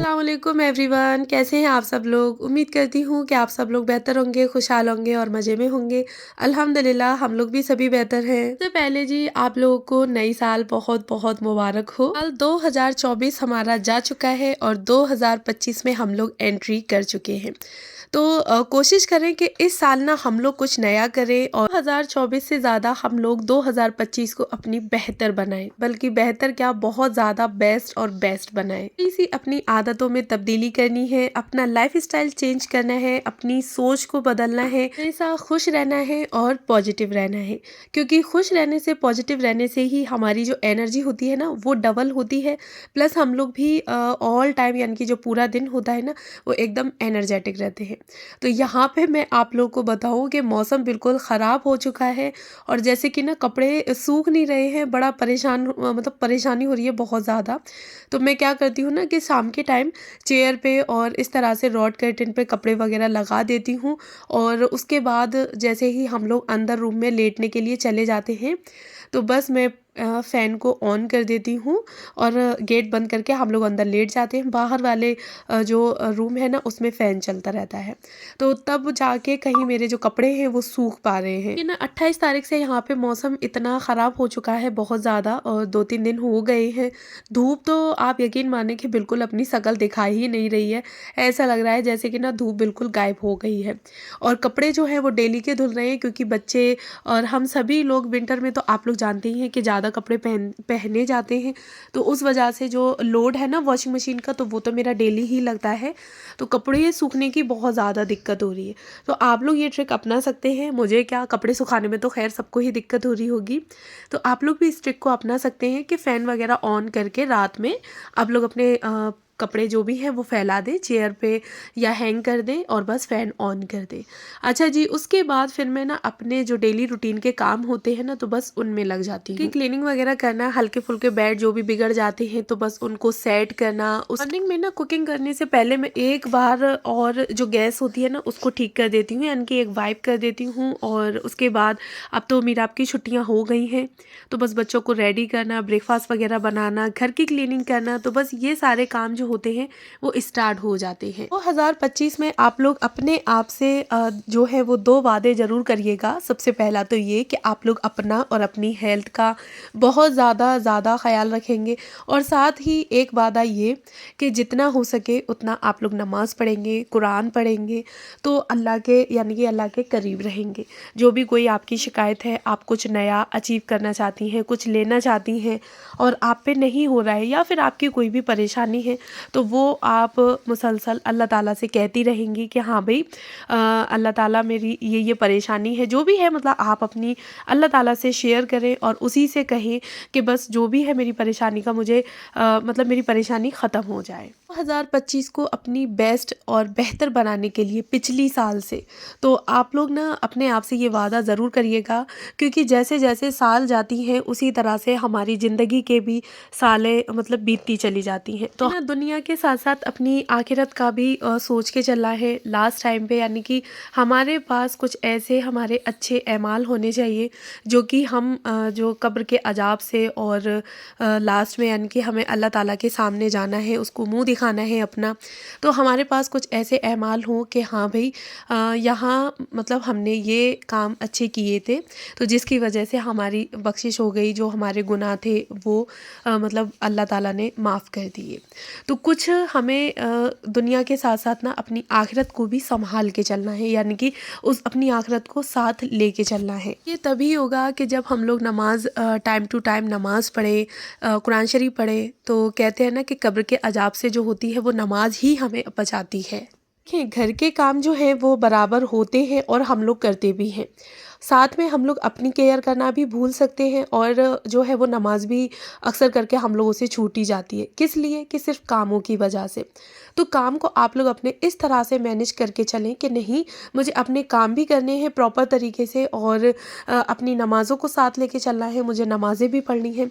अस्सलामुअलैकुम एवरीवन, कैसे हैं आप सब लोग। उम्मीद करती हूँ कि आप सब लोग बेहतर होंगे, खुशहाल होंगे और मज़े में होंगे। अल्हम्दुलिल्लाह हम लोग भी सभी बेहतर हैं। सबसे पहले जी आप लोगों को नई साल बहुत बहुत मुबारक हो। साल 2024 हमारा जा चुका है और 2025 में हम लोग एंट्री कर चुके हैं। तो कोशिश करें कि इस साल ना हम लोग कुछ नया करें और 2024 से ज़्यादा हम लोग 2025 को अपनी बेहतर बनाएं, बल्कि बेहतर क्या बहुत ज़्यादा बेस्ट और बेस्ट बनाएं। इसी अपनी आदतों में तब्दीली करनी है, अपना लाइफस्टाइल चेंज करना है, अपनी सोच को बदलना है, हमेशा खुश रहना है और पॉजिटिव रहना है। क्योंकि खुश रहने से, पॉजिटिव रहने से ही हमारी जो एनर्जी होती है ना वो डबल होती है। प्लस हम लोग भी ऑल टाइम यानी कि जो पूरा दिन होता है ना वो एकदम एनर्जेटिक रहते हैं। तो यहाँ पे मैं आप लोगों को बताऊँ कि मौसम बिल्कुल ख़राब हो चुका है और जैसे कि ना कपड़े सूख नहीं रहे हैं, बड़ा मतलब परेशानी हो रही है बहुत ज़्यादा। तो मैं क्या करती हूँ ना कि शाम के टाइम चेयर पे और इस तरह से रॉड कर्टन पे कपड़े वगैरह लगा देती हूँ और उसके बाद जैसे ही हम लोग अंदर रूम में लेटने के लिए चले जाते हैं तो बस मैं फ़ैन को ऑन कर देती हूँ और गेट बंद करके हम लोग अंदर लेट जाते हैं। बाहर वाले जो रूम है ना उसमें फ़ैन चलता रहता है, तो तब जाके कहीं मेरे जो कपड़े हैं वो सूख पा रहे हैं। कि ना 28 तारीख से यहाँ पे मौसम इतना ख़राब हो चुका है बहुत ज़्यादा और 2-3 दिन हो गए हैं। धूप तो आप यकीन माने कि बिल्कुल अपनी शक्ल दिखा ही नहीं रही है। ऐसा लग रहा है जैसे कि ना धूप बिल्कुल गायब हो गई है और कपड़े जो हैं वो डेली के धुल रहे हैं, क्योंकि बच्चे और हम सभी लोग विंटर में तो आप लोग जानते ही हैं कि ज़्यादा कपड़े पहने जाते हैं। तो उस वजह से जो लोड है ना वॉशिंग मशीन का तो वो तो मेरा डेली ही लगता है, तो कपड़े सूखने की बहुत ज़्यादा दिक्कत हो रही है। तो आप लोग ये ट्रिक अपना सकते हैं। मुझे क्या, कपड़े सुखाने में तो खैर सबको ही दिक्कत हो रही होगी, तो आप लोग भी इस ट्रिक को अपना सकते हैं कि फ़ैन वगैरह ऑन करके रात में आप लोग अपने कपड़े जो भी हैं वो फैला दें चेयर पे या हैंग कर दें और बस फ़ैन ऑन कर दें। अच्छा जी, उसके बाद फिर मैं ना अपने जो डेली रूटीन के काम होते हैं ना तो बस उनमें लग जाती हूँ कि क्लीनिंग वगैरह करना, हल्के फुल्के बेड जो भी बिगड़ जाते हैं तो बस उनको सेट करना। उस मॉर्निंग में ना कुकिंग करने से पहले मैं एक बार और जो गैस होती है ना उसको ठीक कर देती हूँ, यानी कि एक वाइप कर देती हूँ। और उसके बाद अब तो मीरा आपकी छुट्टियाँ हो गई हैं तो बस बच्चों को रेडी करना, ब्रेकफास्ट वगैरह बनाना, घर की क्लीनिंग करना, तो बस ये सारे काम जो होते हैं वो स्टार्ट हो जाते हैं। 2025 में आप लोग अपने आप से जो है वो 2 वादे ज़रूर करिएगा। सबसे पहला तो ये कि आप लोग अपना और अपनी हेल्थ का बहुत ज़्यादा ख्याल रखेंगे और साथ ही एक वादा ये कि जितना हो सके उतना आप लोग नमाज़ पढ़ेंगे, कुरान पढ़ेंगे, तो अल्लाह के यानी कि अल्लाह के करीब रहेंगे। जो भी कोई आपकी शिकायत है, आप कुछ नया अचीव करना चाहती हैं, कुछ लेना चाहती हैं और आप पे नहीं हो रहा है या फिर आपकी कोई भी परेशानी है तो वो आप मुसलसल अल्लाह ताला से कहती रहेंगी कि हाँ भाई अल्लाह ताला मेरी ये परेशानी है, जो भी है मतलब आप अपनी अल्लाह ताला से शेयर करें और उसी से कहें कि बस जो भी है मेरी परेशानी का मुझे मतलब मेरी परेशानी ख़त्म हो जाए। 2025 को अपनी बेस्ट और बेहतर बनाने के लिए पिछली साल से तो आप लोग ना अपने आप से ये वादा ज़रूर करिएगा, क्योंकि जैसे जैसे साल जाती हैं उसी तरह से हमारी ज़िंदगी के भी सालें मतलब बीतती चली जाती हैं। तो ना दुनिया के साथ साथ अपनी आखिरत का भी सोच के चलना है लास्ट टाइम पे, यानी कि हमारे पास कुछ ऐसे हमारे अच्छे एमाल होने चाहिए जो कि हम जो कब्र के अजाब से और लास्ट में यानी कि हमें अल्लाह ताला के सामने जाना है, उसको मुंह दिखाना है अपना, तो हमारे पास कुछ ऐसे एमाल हों कि हाँ भाई यहाँ मतलब हमने ये काम अच्छे किए थे तो जिसकी वजह से हमारी बख्शिश हो गई, जो हमारे गुनाह थे वो मतलब अल्लाह ताला ने माफ़ कर दिए। तो कुछ हमें दुनिया के साथ साथ ना अपनी आखिरत को भी संभाल के चलना है, यानी कि उस अपनी आखिरत को साथ लेके चलना है। ये तभी होगा कि जब हम लोग नमाज टाइम टू टाइम नमाज पढ़े, कुरान शरीफ पढ़े, तो कहते हैं ना कि कब्र के अजाब से जो होती है वो नमाज ही हमें बचाती है। देखिए, घर के काम जो हैं वो बराबर होते हैं और हम लोग करते भी हैं, साथ में हम लोग अपनी केयर करना भी भूल सकते हैं और जो है वो नमाज भी अक्सर करके हम लोगों से छूटी जाती है। किस लिए? कि सिर्फ कामों की वजह से। तो काम को आप लोग अपने इस तरह से मैनेज करके चलें कि नहीं, मुझे अपने काम भी करने हैं प्रॉपर तरीके से और अपनी नमाज़ों को साथ लेके चलना है, मुझे नमाज़ें भी पढ़नी हैं।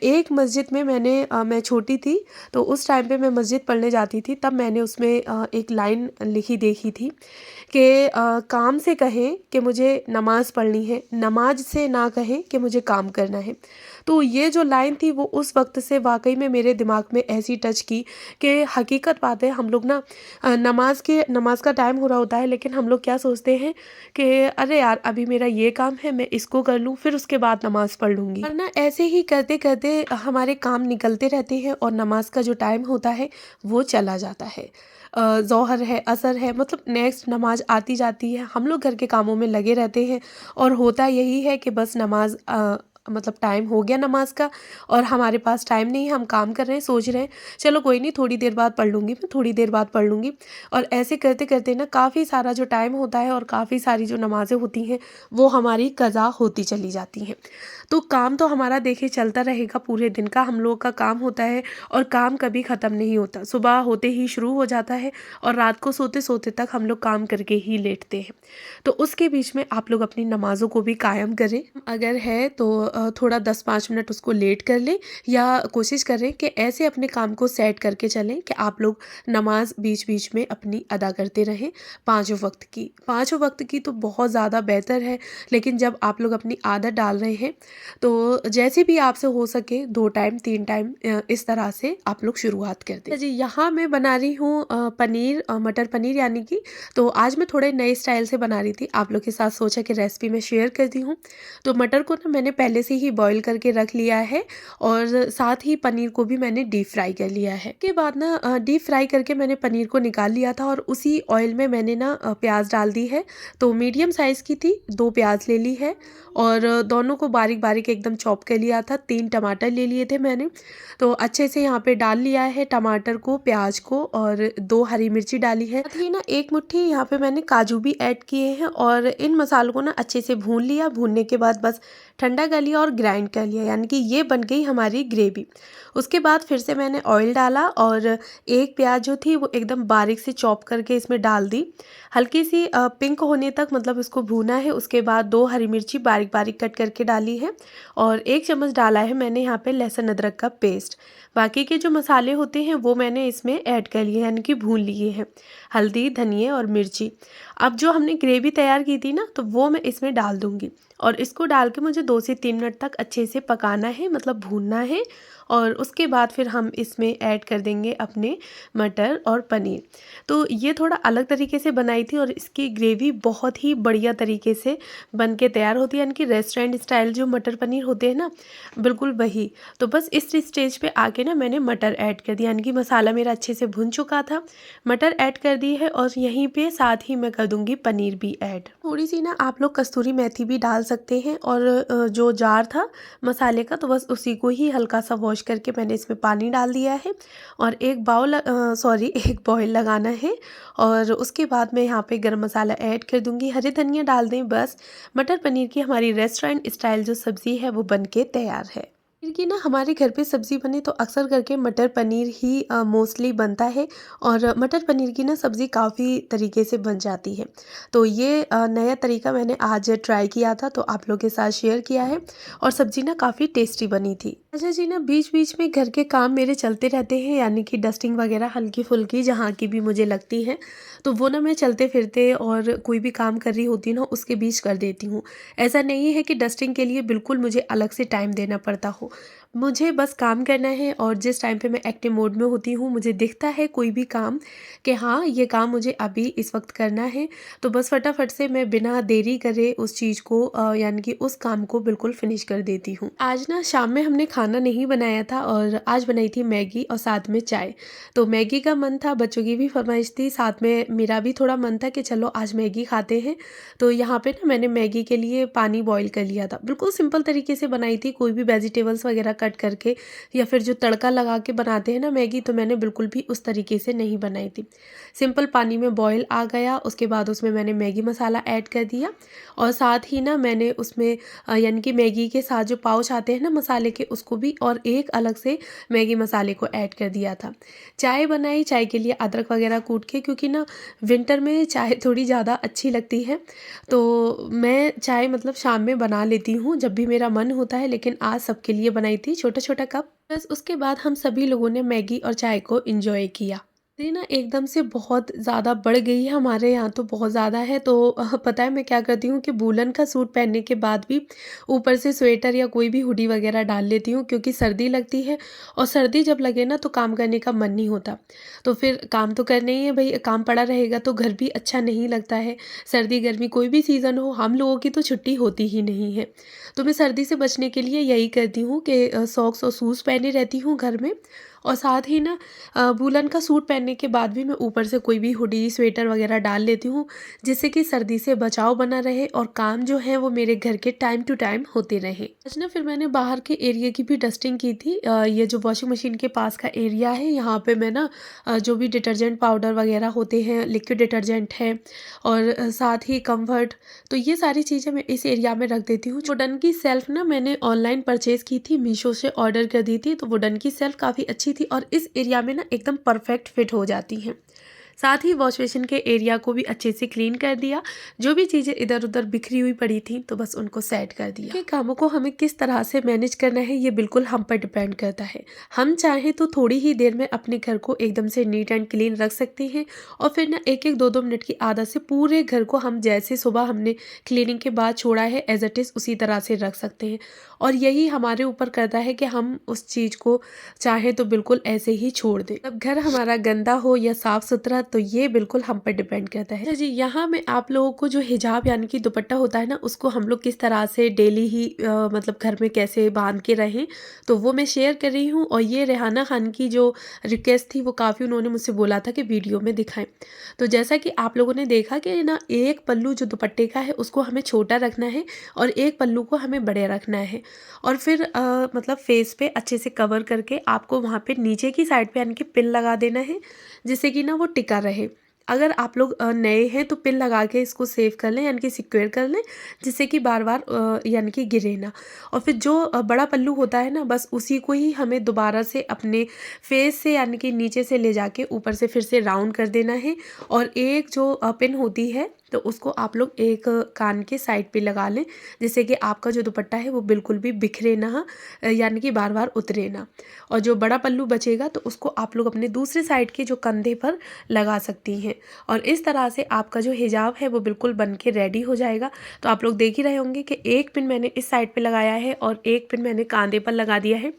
एक मस्जिद में मैं छोटी थी तो उस टाइम पे मैं मस्जिद पढ़ने जाती थी, तब मैंने उसमें एक लाइन लिखी देखी थी कि काम से कहें कि मुझे नमाज नमाज़ पढ़नी है, नमाज से ना कहें कि मुझे काम करना है। तो ये जो लाइन थी वो उस वक्त से वाकई में मेरे दिमाग में ऐसी टच की कि हकीकत बात है, हम लोग ना नमाज का टाइम हो रहा होता है, लेकिन हम लोग क्या सोचते हैं कि अरे यार अभी मेरा ये काम है, मैं इसको कर लूँ फिर उसके बाद नमाज़ पढ़ लूँगी। और ना ऐसे ही करते करते हमारे काम निकलते रहते हैं और नमाज का जो टाइम होता है वो चला जाता है। ज़ोहर है, असर है, मतलब नेक्स्ट नमाज आती जाती है, हम लोग घर के कामों में लगे रहते हैं और होता यही है कि बस नमाज मतलब टाइम हो गया नमाज का और हमारे पास टाइम नहीं है, हम काम कर रहे हैं, सोच रहे हैं चलो कोई नहीं थोड़ी देर बाद पढ़ लूँगी, मैं थोड़ी देर बाद पढ़ लूँगी। और ऐसे करते करते ना काफ़ी सारा जो टाइम होता है और काफ़ी सारी जो नमाज़ें होती हैं वो हमारी कज़ा होती चली जाती हैं। तो काम तो हमारा देखिए चलता रहेगा, पूरे दिन का हम लोग का काम होता है और काम कभी ख़त्म नहीं होता। सुबह होते ही शुरू हो जाता है और रात को सोते सोते तक हम लोग काम करके ही लेटते हैं। तो उसके बीच में आप लोग अपनी नमाज़ों को भी कायम करें, अगर है तो थोड़ा 10-5 मिनट उसको लेट कर लें या कोशिश करें कि ऐसे अपने काम को सेट करके चलें कि आप लोग नमाज बीच बीच में अपनी अदा करते रहें। पाँचों वक्त की तो बहुत ज़्यादा बेहतर है, लेकिन जब आप लोग अपनी आदत डाल रहे हैं तो जैसे भी आपसे हो सके 2 टाइम 3 टाइम इस तरह से आप लोग शुरुआत कर दें। जी, यहाँ मैं बना रही हूँ पनीर, मटर पनीर यानी कि। तो आज मैं थोड़े नए स्टाइल से बना रही थी, आप लोग के साथ सोचा कि रेसिपी मैं शेयर करती हूँ। तो मटर को ना मैंने पहले से ही बॉईल करके रख लिया है और साथ ही पनीर को भी मैंने डीप फ्राई कर लिया है। के बाद ना डीप फ्राई करके मैंने पनीर को निकाल लिया था और उसी ऑयल में मैंने ना प्याज डाल दी है। तो मीडियम साइज़ की थी, 2 प्याज ले ली है और दोनों को बारीक बारीक एकदम चॉप कर लिया था। 3 टमाटर ले लिए थे मैंने, तो अच्छे से यहाँ पे डाल लिया है टमाटर को, प्याज को और 2 हरी मिर्ची डाली है। साथ ही ना 1 मुट्ठी यहाँ पे मैंने काजू भी ऐड किए हैं और इन मसालों को ना अच्छे से भून लिया। भूनने के बाद बस ठंडा कर लिया और ग्राइंड कर लिया, यानी कि ये बन गई हमारी ग्रेवी। उसके बाद फिर से मैंने ऑयल डाला और एक प्याज जो थी वो एकदम बारीक से चॉप करके इसमें डाल दी। हल्की सी पिंक होने तक मतलब इसको भूना है। उसके बाद 2 हरी मिर्ची बारीक बारीक कट करके डाली है और 1 चम्मच डाला है मैंने यहाँ पे लहसुन अदरक का पेस्ट। बाकी के जो मसाले होते हैं वो मैंने इसमें ऐड कर लिए, यानी कि भून लिए हैं, हल्दी, धनिया और मिर्ची। अब जो हमने ग्रेवी तैयार की थी ना, तो वो मैं इसमें डाल दूँगी और इसको डाल के मुझे 2 से 3 मिनट तक अच्छे से पकाना है, मतलब भूनना है। और उसके बाद फिर हम इसमें ऐड कर देंगे अपने मटर और पनीर। तो ये थोड़ा अलग तरीके से बनाई थी और इसकी ग्रेवी बहुत ही बढ़िया तरीके से बन के तैयार होती है, यानी कि रेस्टोरेंट स्टाइल जो मटर पनीर होते हैं ना, बिल्कुल वही। तो बस इस स्टेज पे आके ना मैंने मटर ऐड कर दिया, यानी कि मसाला मेरा अच्छे से भुन चुका था, मटर ऐड कर दी है और यहीं पे साथ ही मैं कर दूंगी पनीर भी ऐड। थोड़ी सी ना आप लोग कस्तूरी मेथी भी डाल सकते हैं और जो जार था मसाले का, तो बस उसी को ही हल्का सा वॉश करके मैंने इसमें पानी डाल दिया है और एक बॉयल लगाना है। और उसके बाद मैं यहाँ पे गरम मसाला ऐड कर दूंगी, हरे धनिया डाल दें, बस मटर पनीर की हमारी रेस्टोरेंट स्टाइल जो सब्ज़ी है वो बन के तैयार है। पनीर की ना हमारे घर पे सब्ज़ी बने तो अक्सर करके मटर पनीर ही मोस्टली बनता है और मटर पनीर की ना सब्ज़ी काफ़ी तरीके से बन जाती है। तो ये नया तरीका मैंने आज ट्राई किया था, तो आप लोग के साथ शेयर किया है और सब्ज़ी ना काफ़ी टेस्टी बनी थी। अच्छा जी, ना बीच बीच में घर के काम मेरे चलते रहते हैं, यानी कि डस्टिंग वगैरह हल्की फुल्की जहाँ की भी मुझे लगती है, तो वो ना मैं चलते फिरते और कोई भी काम कर रही होती ना उसके बीच कर देती हूँ। ऐसा नहीं है कि डस्टिंग के लिए बिल्कुल मुझे अलग से टाइम देना पड़ता हो, मुझे बस काम करना है और जिस टाइम पे मैं एक्टिव मोड में होती हूँ, मुझे दिखता है कोई भी काम कि हाँ ये काम मुझे अभी इस वक्त करना है, तो बस फटाफट से मैं बिना देरी करे उस चीज़ को यानी कि उस काम को बिल्कुल फिनिश कर देती हूँ। आज ना शाम में हमने खाना नहीं बनाया था और आज बनाई थी मैगी और साथ में चाय। तो मैगी का मन था, बच्चों की भी फरमाइश थी, साथ में मेरा भी थोड़ा मन था कि चलो आज मैगी खाते हैं। तो यहाँ पे ना मैंने मैगी के लिए पानी बॉईल कर लिया था, बिल्कुल सिंपल तरीके से बनाई थी, कोई भी वेजिटेबल्स वगैरह कट करके या फिर जो तड़का लगा के बनाते हैं ना मैगी, तो मैंने बिल्कुल भी उस तरीके से नहीं बनाई थी। सिंपल पानी में बॉईल आ गया, उसके बाद उसमें मैंने मैगी मसाला ऐड कर दिया और साथ ही ना मैंने उसमें यानी कि मैगी के साथ जो पाउच आते हैं ना मसाले के, उसको भी और एक अलग से मैगी मसाले को ऐड कर दिया था। चाय बनाई, चाय के लिए अदरक वगैरह कूट के, क्योंकि ना विंटर में चाय थोड़ी ज़्यादा अच्छी लगती है, तो मैं चाय मतलब शाम में बना लेती हूँ जब भी मेरा मन होता है, लेकिन आज सबके लिए बनाई थी छोटा छोटा कप। बस उसके बाद हम सभी लोगों ने मैगी और चाय को एंजॉय किया। सर्दी ना एकदम से बहुत ज़्यादा बढ़ गई है, हमारे यहाँ तो बहुत ज़्यादा है। तो पता है मैं क्या करती हूँ कि वूलन का सूट पहनने के बाद भी ऊपर से स्वेटर या कोई भी हुडी वगैरह डाल लेती हूँ, क्योंकि सर्दी लगती है। और सर्दी जब लगे ना तो काम करने का मन नहीं होता। तो फिर काम तो करना ही है भाई, काम पड़ा रहेगा तो घर भी अच्छा नहीं लगता है। सर्दी गर्मी कोई भी सीज़न हो, हम लोगों की तो छुट्टी होती ही नहीं है। तो मैं सर्दी से बचने के लिए यही करती हूँ कि सॉक्स और शूज़ पहने रहती हूँ घर में। और साथ ही ना वूलन का सूट पहनने के बाद भी मैं ऊपर से कोई भी हुडी स्वेटर वगैरह डाल लेती हूँ, जिससे कि सर्दी से बचाव बना रहे और काम जो है वो मेरे घर के टाइम टू टाइम होते रहे। आज ना फिर मैंने बाहर के एरिया की भी डस्टिंग की थी। ये जो वॉशिंग मशीन के पास का एरिया है, यहाँ पे मैं ना जो भी डिटर्जेंट पाउडर वगैरह होते हैं, लिक्विड डिटर्जेंट है और साथ ही कम्फर्ट, तो ये सारी चीज़ें मैं इस एरिया में रख देती हूँ। वुडन की सेल्फ ना मैंने ऑनलाइन परचेज़ की थी, मीशो से ऑर्डर कर दी थी। तो वुडन की सेल्फ काफ़ी अच्छी थी और इस एरिया में ना एकदम परफेक्ट फिट हो जाती हैं। साथ ही वॉश बेसिन के एरिया को भी अच्छे से क्लीन कर दिया। जो भी चीज़ें इधर उधर बिखरी हुई पड़ी थी तो बस उनको सेट कर दिया। ये कामों को हमें किस तरह से मैनेज करना है ये बिल्कुल हम पर डिपेंड करता है। हम चाहें तो थोड़ी ही देर में अपने घर को एकदम से नीट एंड क्लीन रख सकते हैं और फिर ना एक एक दो दो मिनट की आदत से पूरे घर को हम जैसे सुबह हमने क्लीनिंग के बाद छोड़ा है एज इट इज़ उसी तरह से रख सकते हैं। और यही हमारे ऊपर करता है कि हम उस चीज़ को चाहे तो बिल्कुल ऐसे ही छोड़ दें। अब घर हमारा गंदा हो या साफ सुथरा तो ये बिल्कुल हम पर डिपेंड करता है। अच्छा जी, यहाँ मैं आप लोगों को जो हिजाब यानी कि दुपट्टा होता है ना, उसको हम लोग किस तरह से डेली ही मतलब घर में कैसे बांध के रहें, तो वो मैं शेयर कर रही हूँ। और ये रेहाना खान की जो रिक्वेस्ट थी वो काफ़ी उन्होंने मुझसे बोला था कि वीडियो में दिखाएं। तो जैसा कि आप लोगों ने देखा कि ना एक पल्लू जो दुपट्टे का है उसको हमें छोटा रखना है और एक पल्लू को हमें बड़े रखना है। और फिर मतलब फेस पे अच्छे से कवर करके आपको वहाँ पे नीचे की साइड पे यानी कि पिन लगा देना है, जिससे कि ना वो टिका रहे। अगर आप लोग नए हैं तो पिन लगा के इसको सेव कर लें यानी कि सिक्योर कर लें, जिससे कि बार बार यानी कि गिरे ना। और फिर जो बड़ा पल्लू होता है ना, बस उसी को ही हमें दोबारा से अपने फेस से यानी कि नीचे से ले जाके ऊपर से फिर से राउंड कर देना है। और एक जो पिन होती है तो उसको आप लोग एक कान के साइड पे लगा लें, जिससे कि आपका जो दुपट्टा है वो बिल्कुल भी बिखरे ना, यानी कि बार बार उतरे ना। और जो बड़ा पल्लू बचेगा तो उसको आप लोग अपने दूसरे साइड के जो कंधे पर लगा सकती हैं। और इस तरह से आपका जो हिजाब है वो बिल्कुल बन के रेडी हो जाएगा। तो आप लोग देख ही रहे होंगे कि एक पिन मैंने इस साइड पे लगाया है और एक पिन मैंने कंधे पर लगा दिया है।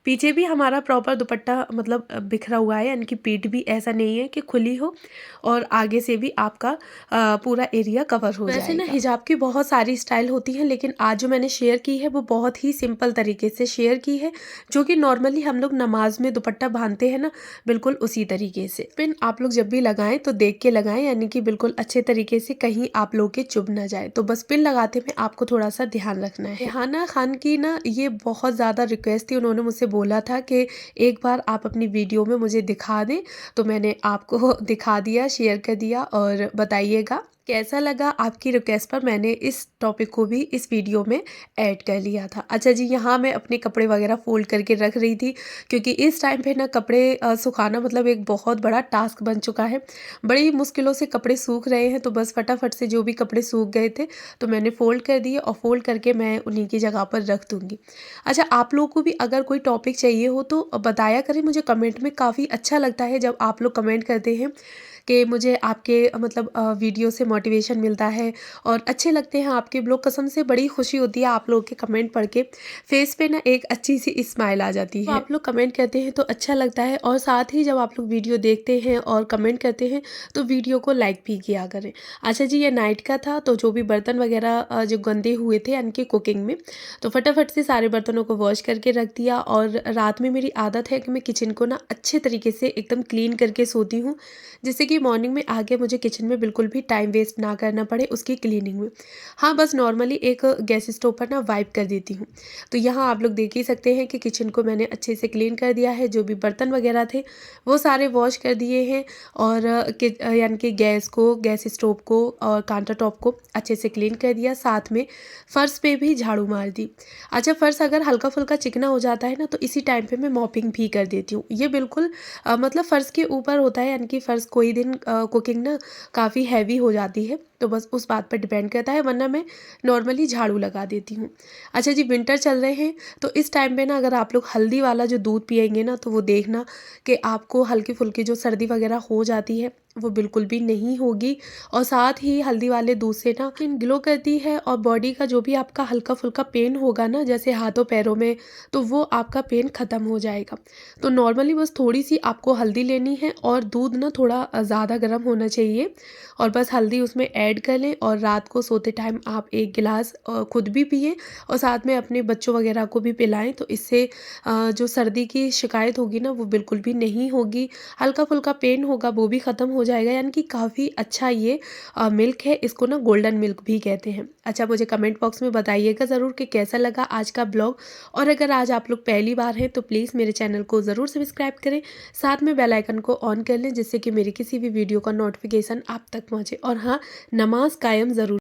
पीछे भी हमारा प्रॉपर दुपट्टा मतलब बिखरा हुआ है, यानी कि पीठ भी ऐसा नहीं है कि खुली हो और आगे से भी आपका पूरा एरिया कवर हो जाएगा। वैसे ना हिजाब की बहुत सारी स्टाइल होती हैं, लेकिन आज जो मैंने शेयर की है वो बहुत ही सिंपल तरीके से शेयर की है, जो कि नॉर्मली हम लोग नमाज में दुपट्टा बांधते हैं ना, बिल्कुल उसी तरीके से। पिन आप लोग जब भी लगाएं तो देख के लगाएं, यानी कि बिल्कुल अच्छे तरीके से, कहीं आप लोग के चुभ ना जाए। तो बस पिन लगाते में आपको थोड़ा सा ध्यान रखना है। रेहाना खान की ना ये बहुत ज़्यादा रिक्वेस्ट थी, उन्होंने मुझसे बोला था कि एक बार आप अपनी वीडियो में मुझे दिखा दें, तो मैंने आपको दिखा दिया, शेयर कर दिया। और बताइएगा कैसा लगा आपकी रिक्वेस्ट पर मैंने इस टॉपिक को भी इस वीडियो में ऐड कर लिया था। अच्छा जी, यहाँ मैं अपने कपड़े वगैरह फोल्ड करके रख रही थी, क्योंकि इस टाइम पे ना कपड़े सुखाना मतलब एक बहुत बड़ा टास्क बन चुका है। बड़ी मुश्किलों से कपड़े सूख रहे हैं, तो बस फटाफट से जो भी कपड़े सूख गए थे तो मैंने फ़ोल्ड कर दिए और फ़ोल्ड करके मैं उन्हीं की जगह पर रख दूँगी। अच्छा, आप लोगों को भी अगर कोई टॉपिक चाहिए हो तो बताया करें मुझे कमेंट में। काफ़ी अच्छा लगता है जब आप लोग कमेंट करते हैं कि मुझे आपके मतलब वीडियो से मोटिवेशन मिलता है और अच्छे लगते हैं आपके ब्लॉग। कसम से बड़ी खुशी होती है आप लोगों के कमेंट पढ़ के, फेस पे ना एक अच्छी सी स्माइल आ जाती है। तो आप लोग कमेंट करते हैं तो अच्छा लगता है, और साथ ही जब आप लोग वीडियो देखते हैं और कमेंट करते हैं तो वीडियो को लाइक भी किया करें। अच्छा जी, ये नाइट का था, तो जो भी बर्तन वगैरह जो गंदे हुए थे यानी कि कुकिंग में, तो फटाफट से सारे बर्तनों को वॉश करके रख दिया। और रात में मेरी आदत है कि मैं किचन को ना अच्छे तरीके से एकदम क्लीन करके सोती हूँ, जिससे कि मॉर्निंग में आके मुझे किचन में बिल्कुल भी टाइम वेस्ट ना करना पड़े उसकी क्लीनिंग में। हाँ, बस नॉर्मली एक गैस स्टोव पर ना वाइप कर देती हूँ। तो यहाँ आप लोग देख ही सकते हैं कि किचन को मैंने अच्छे से क्लीन कर दिया है। जो भी बर्तन वगैरह थे वो सारे वॉश कर दिए हैं, और यानी कि गैस को, गैस स्टोव को और काउंटर टॉप को अच्छे से क्लीन कर दिया। साथ में फ़र्श पे भी झाड़ू मार दी। अच्छा, फ़र्श अगर हल्का फुल्का चिकना हो जाता है ना तो इसी टाइम पे मैं मॉपिंग भी कर देती हूँ। ये बिल्कुल मतलब फ़र्श के ऊपर होता है, यानी कि फ़र्श कोई दिन कुकिंग ना काफ़ी हैवी हो जाती जाती है, तो बस उस बात पर डिपेंड करता है, वरना मैं नॉर्मली झाड़ू लगा देती हूँ। अच्छा जी, विंटर चल रहे हैं तो इस टाइम पे ना अगर आप लोग हल्दी वाला जो दूध पिएंगे ना, तो वो देखना कि आपको हल्की फुल्की जो सर्दी वगैरह हो जाती है वो बिल्कुल भी नहीं होगी। और साथ ही हल्दी वाले दूध से ना स्किन ग्लो करती है, और बॉडी का जो भी आपका हल्का फुल्का पेन होगा ना, जैसे हाथों पैरों में, तो वो आपका पेन ख़त्म हो जाएगा। तो नॉर्मली बस थोड़ी सी आपको हल्दी लेनी है, और दूध ना थोड़ा ज़्यादा गर्म होना चाहिए, और बस हल्दी उसमें ऐड कर लें, और रात को सोते टाइम आप एक गिलास खुद भी पिए और साथ में अपने बच्चों वगैरह को भी पिलाएं। तो इससे जो सर्दी की शिकायत होगी ना वो बिल्कुल भी नहीं होगी। हल्का फुल्का पेन होगा वो भी ख़त्म हो जाएगा, यानी कि काफ़ी अच्छा ये मिल्क है, इसको ना गोल्डन मिल्क भी कहते हैं। अच्छा, मुझे कमेंट बॉक्स में बताइएगा ज़रूर कि कैसा लगा आज का ब्लॉग, और अगर आज आप लोग पहली बार हैं तो प्लीज़ मेरे चैनल को ज़रूर सब्सक्राइब करें, साथ में बेल आइकन को ऑन कर लें, जिससे कि मेरी किसी भी वीडियो का नोटिफिकेशन आप तक पहुँचे। और हाँ, नमाज कायम ज़रूर